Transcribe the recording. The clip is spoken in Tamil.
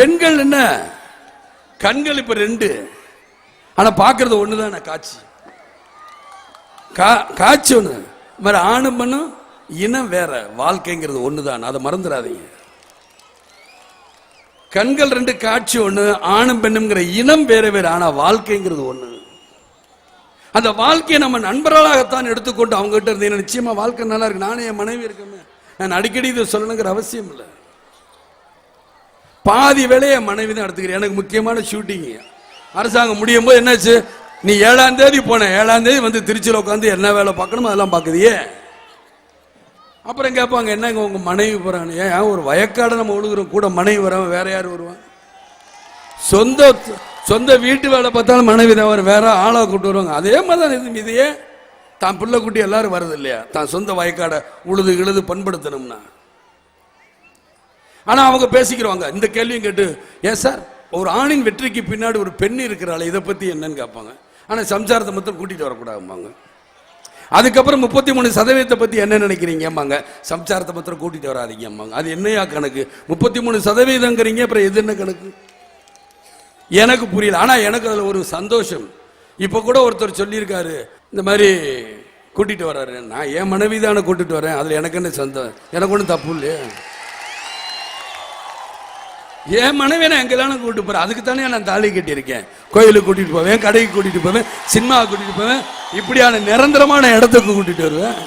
பெண்கள் என்ன கண்கள் இப்ப 2, ஆனா பாக்குறது ஒண்ணுதான். காட்சி காட்சி ஒண்ணு மாதிரி, ஆணும் பெண்ணும் இனம் வேற, வாழ்க்கைங்கிறது ஒண்ணுதான், அதை மறந்துடாதீங்க. கண்கள் 2, காட்சி ஒண்ணு, ஆணும் பெண்ணுங்கிற இனம் வேற வேற, ஆனா வாழ்க்கைங்கிறது ஒண்ணு. அந்த வாழ்க்கையை நம்ம நண்பர்களாகத்தான் எடுத்துக்கொண்டு அவங்க கிட்ட இருந்தீங்கன்னா நிச்சயமா வாழ்க்கை நல்லா இருக்கு. நானே என் மனைவி இருக்கேன், நான் அடிக்கடி இதை சொல்லணுங்கிற அவசியம் இல்லை. பாதி வேலையை என் மனைவி தான் எடுத்துக்கிறேன். எனக்கு முக்கியமான ஷூட்டிங் அரசாங்கம் முடியும் போது என்னாச்சு, நீ 7ஆம் தேதி போன, 7ஆம் தேதி வந்து திருச்சியில் உட்காந்து என்ன வேலை பார்க்கணுமோ அதெல்லாம் பார்க்குதியே. அப்புறம் கேட்பாங்க, என்னங்க உங்க மனைவி போறான்னு. ஏன் ஒரு வயக்காடை நம்ம ஒழுகுறோம், கூட மனைவி வராம வேற யார் வருவான்? சொந்த வீட்டு வேலை பார்த்தாலும் மனைவி தான் வரும், வேற ஆளா கூட்டு வருவாங்க. அதே மாதிரி தான் இதையே தான் பிள்ளை குட்டி எல்லாரும் வருது இல்லையா, தான் சொந்த வயக்காடை உழுது பண்படுத்தணும்னா. ஆனா அவங்க பேசிக்கிறவாங்க. இந்த கேள்வியும் கேட்டு, ஏன் சார் ஒரு ஆணின் வெற்றிக்கு பின்னாடி ஒரு பெண் இருக்கிறாள், இதை பத்தி என்னன்னு கேட்பாங்க. ஆனா சம்சாரத்தை மட்டும் கூட்டிட்டு வரக்கூடாதும்பாங்க. அதுக்கப்புறம் 33% பத்தி என்ன நினைக்கிறீங்க, சம்சாரத்தை மாத்திரம் கூட்டிட்டு வராதீங்க. அது என்னையா கணக்கு? 33%, அப்புறம் எது என்ன கணக்கு எனக்கு புரியல. ஆனா எனக்கு அதுல ஒரு சந்தோஷம். இப்ப கூட ஒருத்தர் சொல்லியிருக்காரு, இந்த மாதிரி கூட்டிட்டு வர்றாரு, நான் என் மனைவி தானே கூட்டிட்டு வரேன், அதுல எனக்கு என்ன சந்தோஷம், எனக்கு ஒன்றும் தப்பு இல்லையே. என் மனைவி நான் எங்கெல்லாம் கூட்டிட்டு போறேன், அதுக்கு தானே நான் தாலி கட்டியிருக்கேன். கோயிலுக்கு கூட்டிட்டு போவேன், கடைக்கு கூட்டிட்டு போவேன், சினிமாவுக்கு கூட்டிட்டு போவேன், இப்படியான நிரந்தரமான இடத்துக்கு கூட்டிட்டு வருவேன்.